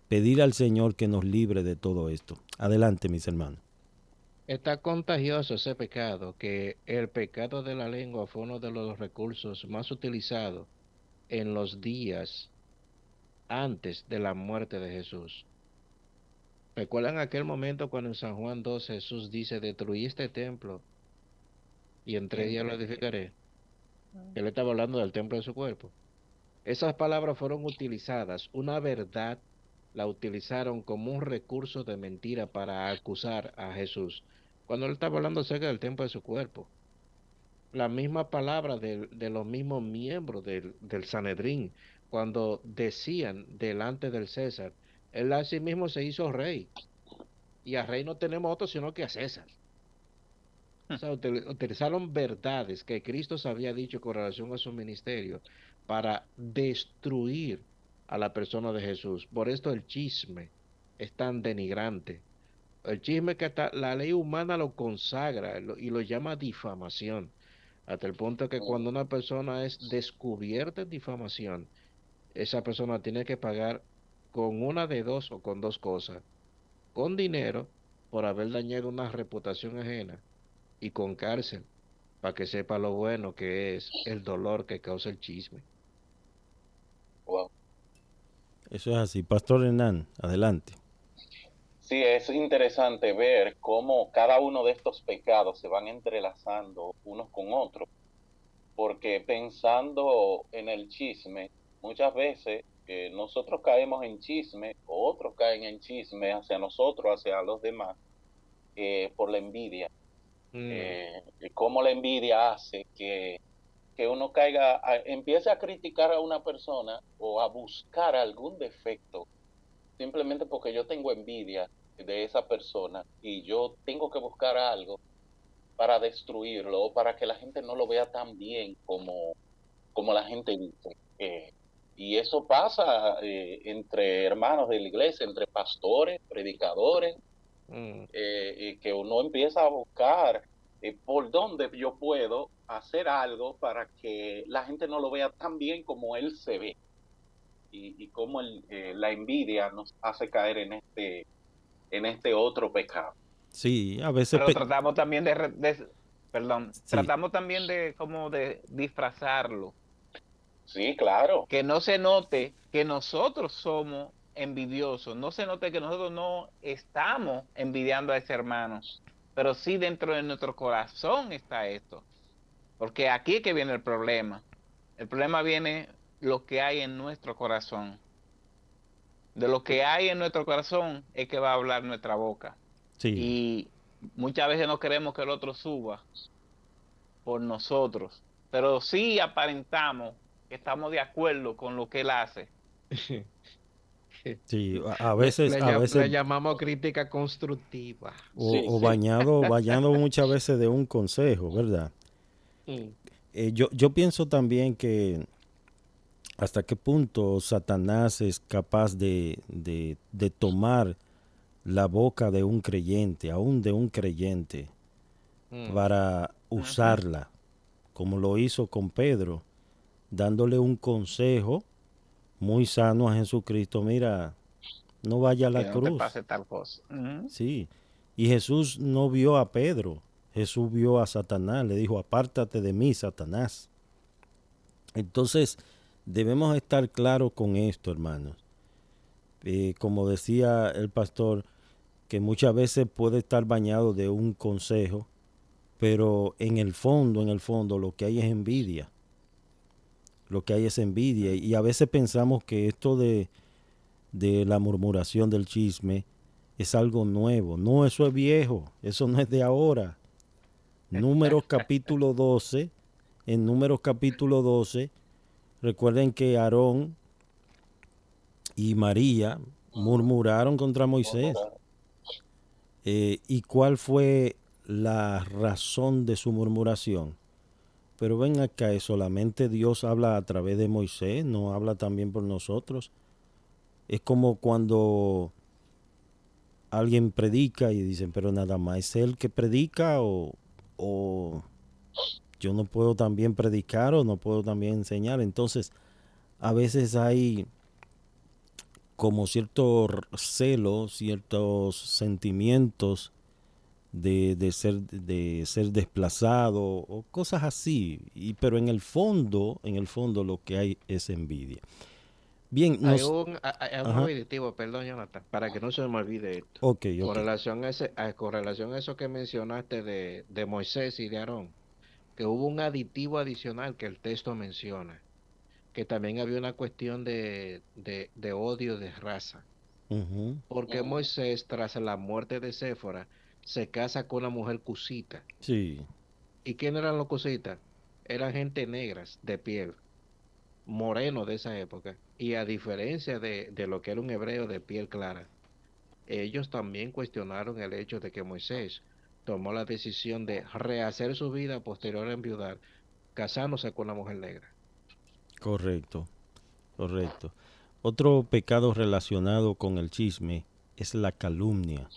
pedir al Señor que nos libre de todo esto. Adelante, mis hermanos. Está contagioso ese pecado, que el pecado de la lengua fue uno de los recursos más utilizados en los días antes de la muerte de Jesús. ¿Recuerdan aquel momento cuando en San Juan 12 Jesús dice, destruí este templo y en 3 días lo edificaré? Él estaba hablando del templo de su cuerpo. Esas palabras fueron utilizadas, una verdad la utilizaron como un recurso de mentira para acusar a Jesús, cuando él estaba hablando acerca del templo de su cuerpo. La misma palabra de los mismos miembros del Sanedrín, cuando decían delante del César, él a sí mismo se hizo rey, y a rey no tenemos otro sino que a César. O sea, utilizaron verdades que Cristo se había dicho con relación a su ministerio para destruir a la persona de Jesús. Por esto el chisme es tan denigrante. El chisme que hasta la ley humana lo consagra y lo llama difamación, hasta el punto que cuando una persona es descubierta en difamación, esa persona tiene que pagar con una de dos o con dos cosas: con dinero por haber dañado una reputación ajena, y con cárcel, para que sepa lo bueno que es el dolor que causa el chisme. Wow. Eso es así. Pastor Hernán, adelante. Sí, es interesante ver cómo cada uno de estos pecados se van entrelazando unos con otros, porque pensando en el chisme, muchas veces nosotros caemos en chisme, o otros caen en chisme hacia nosotros, hacia los demás, por la envidia. Cómo la envidia hace que uno empiece a criticar a una persona o a buscar algún defecto simplemente porque yo tengo envidia de esa persona y yo tengo que buscar algo para destruirlo o para que la gente no lo vea tan bien como la gente dice. Y eso pasa entre hermanos de la iglesia, entre pastores, predicadores, y que uno empieza a buscar por dónde yo puedo hacer algo para que la gente no lo vea tan bien como él se ve. Y cómo la envidia nos hace caer en este otro pecado. Sí, a veces... Pero tratamos también perdón, Sí, tratamos también de como de disfrazarlo, Sí, claro. que no se note que nosotros somos envidiosos, no se note que nosotros no estamos envidiando a ese hermano, pero sí dentro de nuestro corazón está esto, porque aquí es que viene el problema. El problema viene lo que hay en nuestro corazón. De lo que hay en nuestro corazón es que va a hablar nuestra boca. sí. Y muchas veces no queremos que el otro suba por nosotros, pero sí aparentamos que estamos de acuerdo con lo que él hace. Sí, a veces, Le llamamos crítica constructiva. Sí, o sí. bañado muchas veces de un consejo, ¿verdad? Mm. Yo pienso también que hasta qué punto Satanás es capaz de tomar la boca de un creyente, aún de un creyente, para Ujú. usarla, como lo hizo con Pedro, dándole un consejo muy sano a Jesucristo. Mira, no vaya a la Que no te cruz. pase tal cosa. Ujú. Sí. Y Jesús no vio a Pedro, Jesús vio a Satanás, le dijo, apártate de mí, Satanás. Entonces, debemos estar claros con esto, hermanos. Como decía el pastor, que muchas veces puede estar bañado de un consejo, pero en el fondo, lo que hay es envidia. Lo que hay es envidia. Y a veces pensamos que esto de la murmuración del chisme es algo nuevo. No, eso es viejo, eso no es de ahora. Números capítulo 12, en Números capítulo 12, recuerden que Aarón y María murmuraron contra Moisés. Murmurar. ¿Y cuál fue la razón de su murmuración? Pero ven acá, solamente Dios habla a través de Moisés, no habla también por nosotros. Es como cuando alguien predica y dicen, pero nada más es él que predica o yo no puedo también predicar o no puedo también enseñar. Entonces, a veces hay como cierto celo, ciertos sentimientos de ser desplazado o cosas así. Pero en el fondo lo que hay es envidia. Bien, Hay un Ajá, aditivo, perdón, Jonathan, para que no se me olvide esto. ok, Con ok. relación con relación a eso que mencionaste de Moisés y de Aarón, que hubo un aditivo adicional que el texto menciona, que también había una cuestión de odio de raza. Ujú. Porque Moisés, tras la muerte de Séfora, se casa con una mujer cusita. Sí, ¿Y quién eran los cusitas? Eran gente negras de piel, moreno de esa época. Y a diferencia de lo que era un hebreo de piel clara, ellos también cuestionaron el hecho de que Moisés tomó la decisión de rehacer su vida posterior a enviudar, casándose con una mujer negra. correcto, correcto. Otro pecado relacionado con el chisme es la calumnia,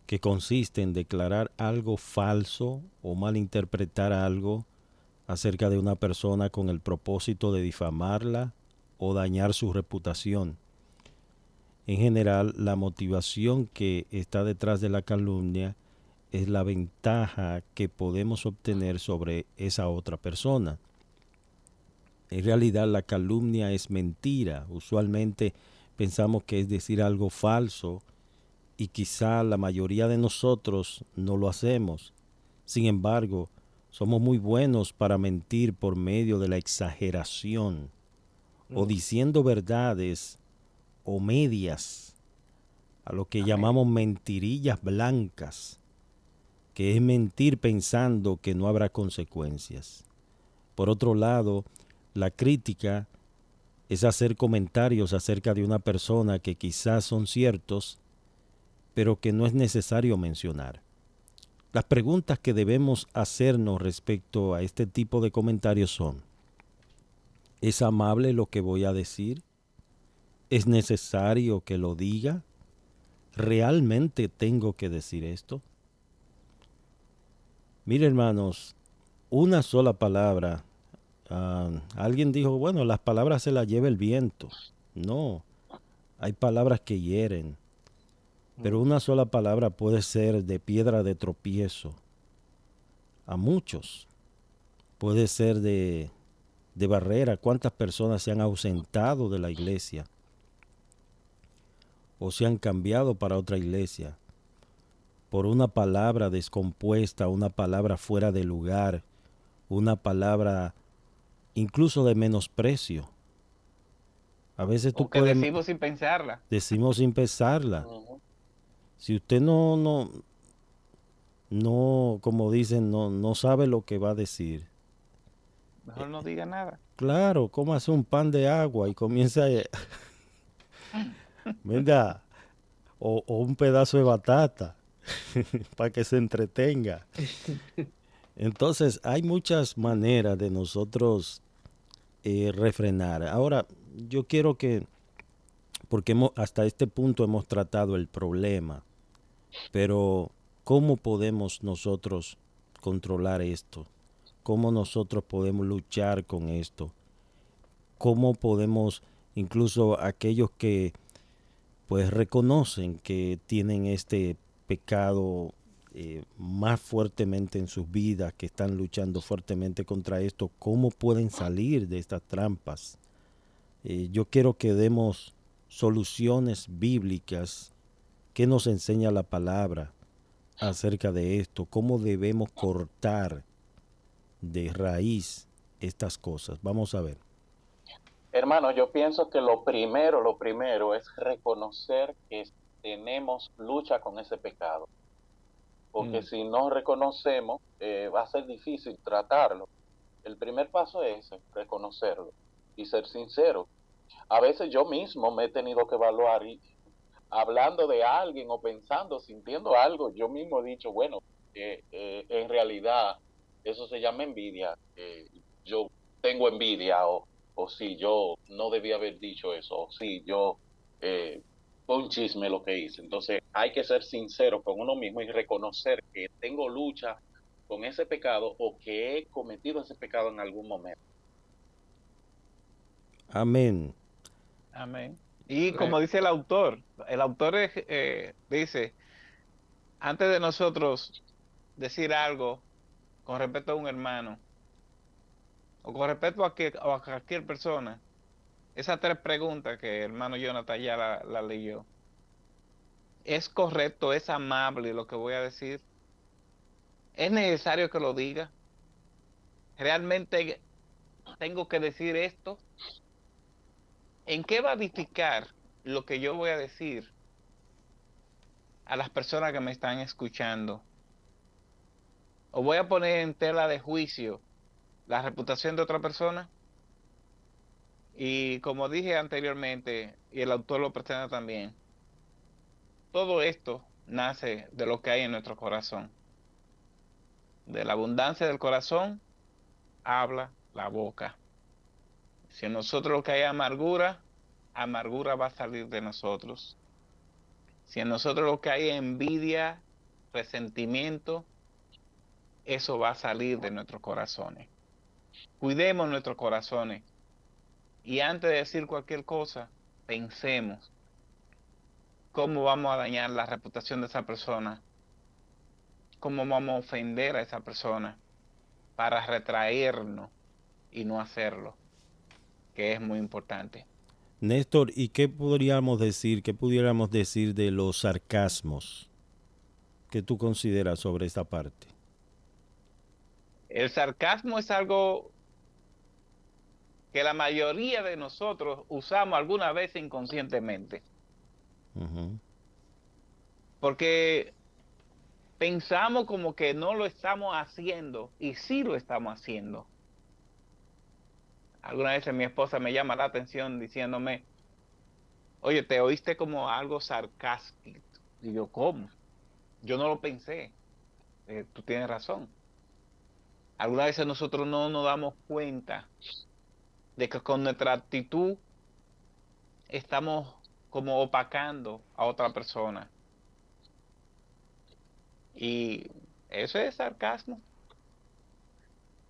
que consiste en declarar algo falso o malinterpretar algo acerca de una persona con el propósito de difamarla o dañar su reputación. En general, la motivación que está detrás de la calumnia es la ventaja que podemos obtener sobre esa otra persona. En realidad, la calumnia es mentira. Usualmente pensamos que es decir algo falso y quizá la mayoría de nosotros no lo hacemos. Sin embargo, somos muy buenos para mentir por medio de la exageración o Mm, diciendo verdades o medias, a lo que Amén. llamamos mentirillas blancas, que es mentir pensando que no habrá consecuencias. Por otro lado, la crítica es hacer comentarios acerca de una persona que quizás son ciertos, pero que no es necesario mencionar. Las preguntas que debemos hacernos respecto a este tipo de comentarios son: ¿es amable lo que voy a decir? ¿Es necesario que lo diga? ¿Realmente tengo que decir esto? Mire, hermanos, una sola palabra. Alguien dijo, bueno, las palabras se las lleva el viento. No, hay palabras que hieren, pero mm. una sola palabra puede ser de piedra de tropiezo a muchos. Puede ser de barrera. ¿Cuántas personas se han ausentado de la iglesia o se han cambiado para otra iglesia por una palabra descompuesta, una palabra fuera de lugar, una palabra incluso de menosprecio? A veces tú O que puedes, decimos sin pensarla. decimos sin pensarla. Ujú. Si usted no, como dicen, no sabe lo que va a decir, Mejor no diga nada. claro, cómase un pan de agua y comienza venga, o un pedazo de batata para que se entretenga. Entonces, hay muchas maneras de nosotros refrenar. Ahora, yo quiero que, porque hasta este punto hemos tratado el problema, pero ¿cómo podemos nosotros controlar esto? ¿Cómo nosotros podemos luchar con esto? ¿Cómo podemos, incluso aquellos que pues reconocen que tienen este pecado más fuertemente en sus vidas, que están luchando fuertemente contra esto, cómo pueden salir de estas trampas? Yo quiero que demos soluciones bíblicas que nos enseña la palabra acerca de esto, cómo debemos cortar de raíz estas cosas. Vamos a ver. Hermano, yo pienso que lo primero es reconocer que tenemos lucha con ese pecado, porque Mm. si no reconocemos, va a ser difícil tratarlo. El primer paso es ese, reconocerlo y ser sincero. A veces yo mismo me he tenido que evaluar y hablando de alguien o pensando, sintiendo algo, yo mismo he dicho, bueno, en realidad eso se llama envidia. Yo tengo envidia o si yo no debía haber dicho eso, o si yo fue un chisme lo que hice. Entonces hay que ser sincero con uno mismo y reconocer que tengo lucha con ese pecado o que he cometido ese pecado en algún momento. Amén. Amén. Y Le- como dice el autor dice, antes de nosotros decir algo con respecto a un hermano o con respecto a cualquier persona, esas tres preguntas que el hermano Jonathan ya la leyó, ¿es correcto, es amable lo que voy a decir? ¿Es necesario que lo diga? ¿Realmente tengo que decir esto? ¿En qué va a edificar lo que yo voy a decir a las personas que me están escuchando, o voy a poner en tela de juicio la reputación de otra persona. Y como dije anteriormente, y el autor lo presenta también, todo esto nace de lo que hay en nuestro corazón. De la abundancia del corazón habla la boca. Si en nosotros lo que hay amargura, amargura va a salir de nosotros. Si en nosotros lo que hay envidia, resentimiento, eso va a salir de nuestros corazones. Cuidemos nuestros corazones. Y antes de decir cualquier cosa, pensemos cómo vamos a dañar la reputación de esa persona, cómo vamos a ofender a esa persona para retraernos y no hacerlo, que es muy importante. Néstor, ¿y qué podríamos decir, de los sarcasmos? ¿Qué tú consideras sobre esta parte? El sarcasmo es algo que la mayoría de nosotros usamos alguna vez inconscientemente, Ujú. porque pensamos como que no lo estamos haciendo y sí lo estamos haciendo. Alguna vez mi esposa me llama la atención diciéndome, oye, te oíste como algo sarcástico. Y yo, ¿cómo? Yo no lo pensé. Tú tienes razón. Algunas veces nosotros no nos damos cuenta de que con nuestra actitud estamos como opacando a otra persona. Y eso es sarcasmo.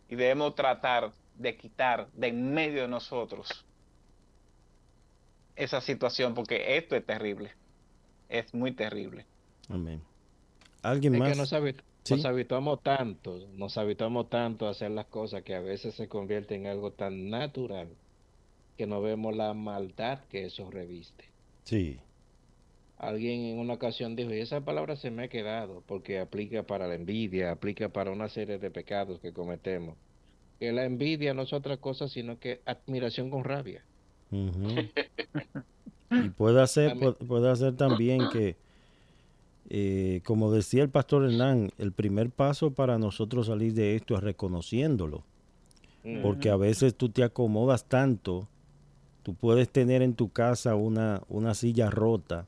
Y debemos tratar de quitar de en medio de nosotros esa situación, porque esto es terrible. Es muy terrible. Amén. ¿Alguien Es que más? nos Sí. nos habituamos tanto a hacer las cosas que a veces se convierte en algo tan natural que no vemos la maldad que eso reviste. Sí. Alguien en una ocasión dijo, y esa palabra se me ha quedado porque aplica para la envidia, aplica para una serie de pecados que cometemos. Que la envidia no es otra cosa sino que admiración con rabia. Ujú. Y puede hacer también que, como decía el pastor Hernán, el primer paso para nosotros salir de esto es reconociéndolo. Porque a Ujú. veces tú te acomodas tanto, tú puedes tener en tu casa una silla rota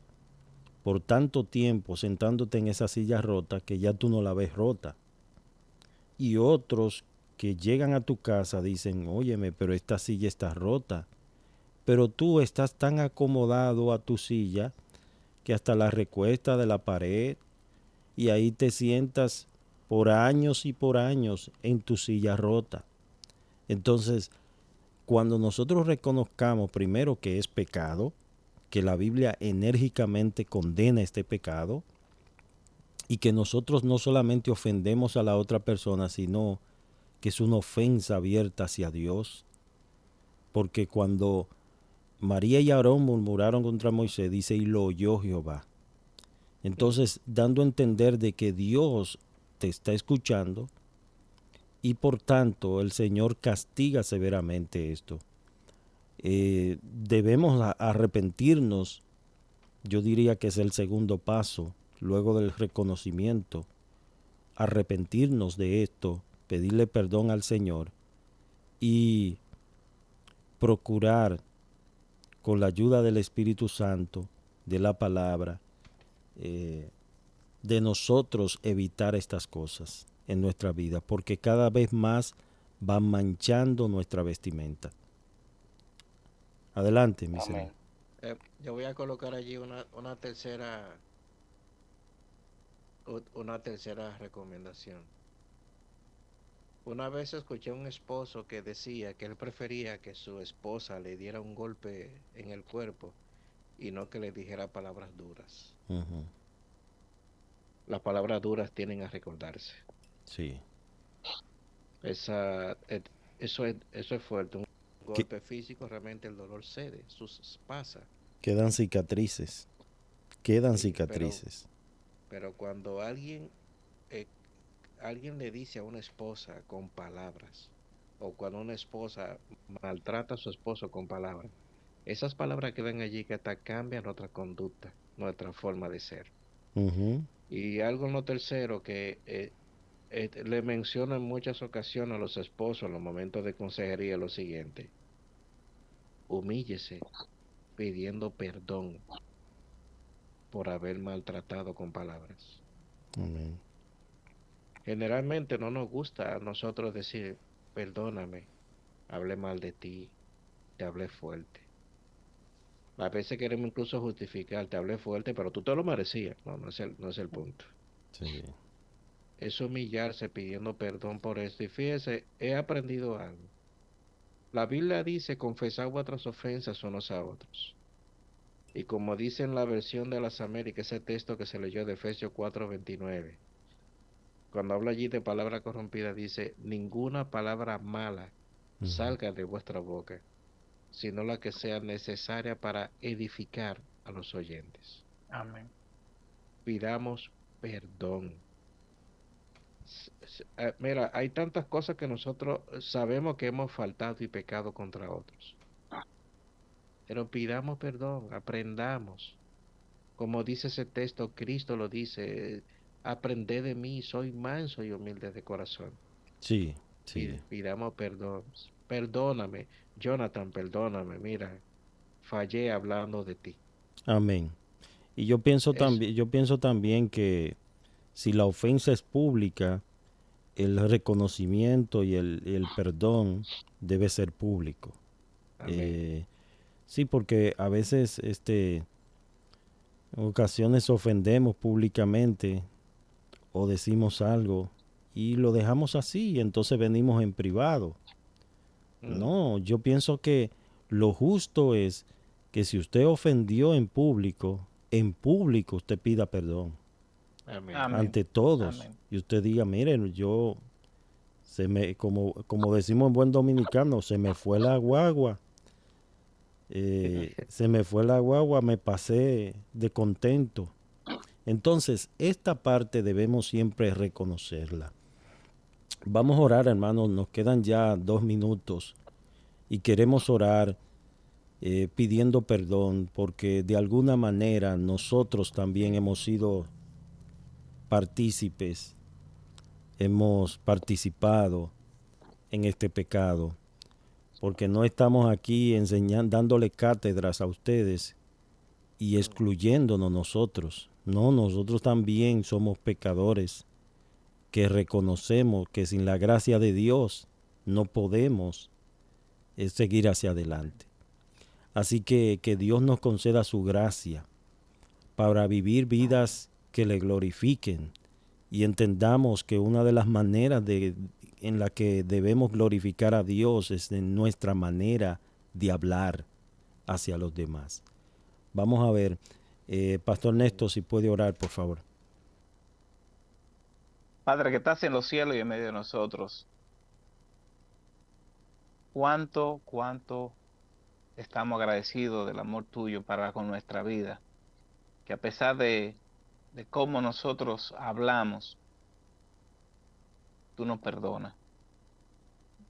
por tanto tiempo sentándote en esa silla rota que ya tú no la ves rota. Y otros que llegan a tu casa dicen, óyeme, pero esta silla está rota. Pero tú estás tan acomodado a tu silla que hasta la recuesta de la pared y ahí te sientas por años y por años en tu silla rota. Entonces, cuando nosotros reconozcamos primero que es pecado, que la Biblia enérgicamente condena este pecado y que nosotros no solamente ofendemos a la otra persona, sino que es una ofensa abierta hacia Dios, porque cuando María y Aarón murmuraron contra Moisés, dice, y lo oyó Jehová. Entonces, dando a entender de que Dios te está escuchando y por tanto el Señor castiga severamente esto. Debemos arrepentirnos, yo diría que es el segundo paso, luego del reconocimiento, arrepentirnos de esto, pedirle perdón al Señor y procurar con la ayuda del Espíritu Santo, de la palabra, de nosotros evitar estas cosas en nuestra vida, porque cada vez más van manchando nuestra vestimenta. Adelante, mis hermanos. Amén. Yo voy a colocar allí una tercera recomendación. Una vez escuché a un esposo que decía que él prefería que su esposa le diera un golpe en el cuerpo y no que le dijera palabras duras. Ujú. Las palabras duras tienen a recordarse. Sí. Esa, et- eso es fuerte. Un Que- golpe físico, realmente el dolor cede, pasa. Quedan cicatrices. Quedan Sí, cicatrices. pero cuando eh, alguien le dice a una esposa con palabras, o cuando una esposa maltrata a su esposo con palabras, Esas palabras que ven allí que hasta cambian nuestra conducta, nuestra forma de ser. Ujú. Y algo en lo tercero que le menciono en muchas ocasiones a los esposos en los momentos de consejería lo siguiente: humíllese pidiendo perdón por haber maltratado con palabras. Amén. Generalmente no nos gusta a nosotros decir, perdóname, hablé mal de ti, te hablé fuerte. A veces queremos incluso justificar, te hablé fuerte, pero tú te lo merecías. No, no es el punto. Sí. Es humillarse pidiendo perdón por esto. Y fíjese, he aprendido algo. La Biblia dice confesar vuestras ofensas unos a otros. Y como dice en la versión de las Américas, ese texto que se leyó de Efesios 4:29, cuando habla allí de palabra corrompida, dice, ninguna palabra mala Ujú. salga de vuestra boca, sino la que sea necesaria para edificar a los oyentes. Amén. Pidamos perdón. Mira, hay tantas cosas que nosotros sabemos que hemos faltado y pecado contra otros, pero pidamos perdón, aprendamos. Como dice ese texto, Cristo lo dice, aprended de mí, soy manso y humilde de corazón. Sí, sí. Pidamos perdón. Perdóname, Jonathan, perdóname, mira, fallé hablando de ti. Amén. Y Es, yo pienso también que si la ofensa es pública, el reconocimiento y el perdón debe ser público. amén. Eh, sí, porque a veces, en ocasiones ofendemos públicamente o decimos algo y lo dejamos así y entonces venimos en privado. Mm, No, yo pienso que lo justo es que si usted ofendió en público usted pida perdón amén. Amén. ante todos Amén. y usted diga, miren, como decimos en buen dominicano, se me fue la guagua, me pasé de contento. Entonces, esta parte debemos siempre reconocerla. Vamos a orar, hermanos, nos quedan ya 2 minutos y queremos orar pidiendo perdón porque de alguna manera nosotros también hemos sido partícipes, hemos participado en este pecado, porque no estamos aquí enseñando, dándole cátedras a ustedes y Mm, excluyéndonos nosotros. No, nosotros también somos pecadores que reconocemos que sin la gracia de Dios no podemos seguir hacia adelante. Así que Dios nos conceda su gracia para vivir vidas que le glorifiquen y entendamos que una de las maneras en la que debemos glorificar a Dios es en nuestra manera de hablar hacia los demás. Vamos a ver, Pastor Néstor, si puede orar, por favor. Padre que estás en los cielos y en medio de nosotros, cuánto estamos agradecidos del amor tuyo para con nuestra vida, que a pesar de cómo nosotros hablamos, tú nos perdonas.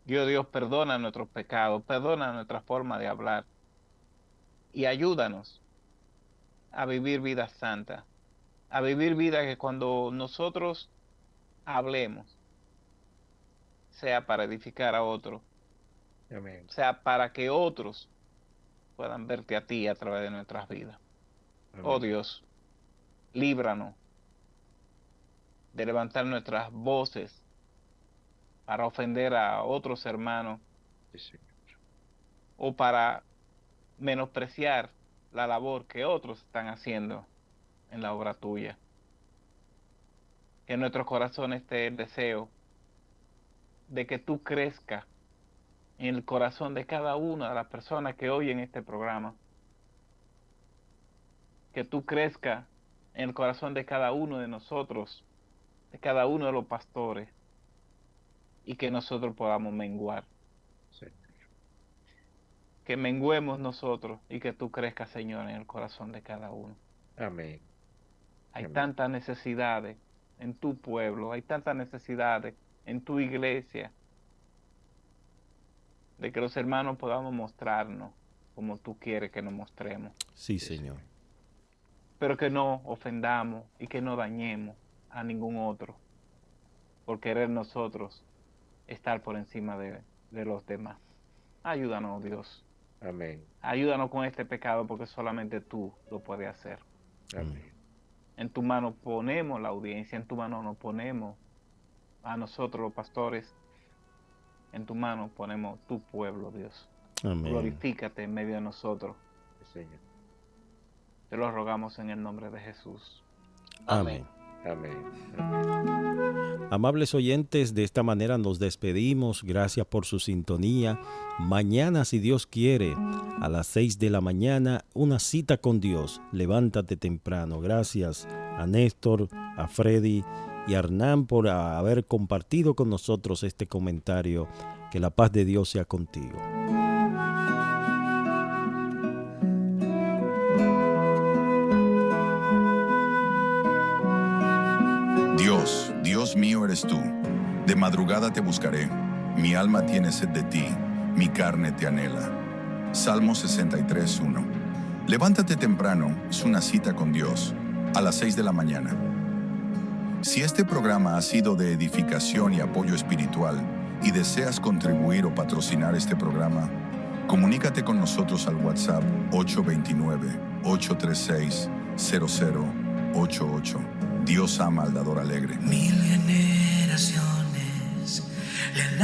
Dios, perdona nuestros pecados, perdona nuestra forma de hablar y ayúdanos a vivir vidas santas, a vivir vidas que cuando nosotros hablemos, sea para edificar a otros, amén. sea para que otros puedan verte a ti a través de nuestras vidas. Oh Amén. Dios, líbranos de levantar nuestras voces para ofender a otros hermanos Sí, Señor. o para menospreciar la labor que otros están haciendo en la obra tuya. Que en nuestros corazones esté el deseo de que tú crezcas en el corazón de cada una de las personas que oyen este programa. Que tú crezcas en el corazón de cada uno de nosotros, de cada uno de los pastores, y que nosotros podamos menguar. Sí. Que menguemos nosotros y que tú crezcas, Señor, en el corazón de cada uno. Amén. Hay Amén. tantas necesidades en tu pueblo, hay tantas necesidades en tu iglesia, de que los hermanos podamos mostrarnos como tú quieres que nos mostremos. Sí, Señor. Pero que no ofendamos y que no dañemos a ningún otro por querer nosotros estar por encima de los demás. Ayúdanos, Dios. Amén. Ayúdanos con este pecado porque solamente tú lo puedes hacer. Amén. En tu mano ponemos la audiencia, en tu mano nos ponemos a nosotros los pastores, en tu mano ponemos tu pueblo, Dios. Amén. Glorifícate en medio de nosotros. Sí, Señor. Te lo rogamos en el nombre de Jesús. Amén. Amén. Amables oyentes, de esta manera nos despedimos. Gracias por su sintonía. Mañana, si Dios quiere, a las 6 de la mañana, una cita con Dios. Levántate temprano. Gracias a Néstor, a Freddy y a Hernán por haber compartido con nosotros este comentario. Que la paz de Dios sea contigo. Dios mío eres tú. De madrugada te buscaré. Mi alma tiene sed de ti. Mi carne te anhela. Salmo 63:1. Levántate temprano, es una cita con Dios, a las 6 de la mañana. Si este programa ha sido de edificación y apoyo espiritual y deseas contribuir o patrocinar este programa, comunícate con nosotros al WhatsApp 829-836-0088. Dios ama al dador alegre. 1000 generaciones le han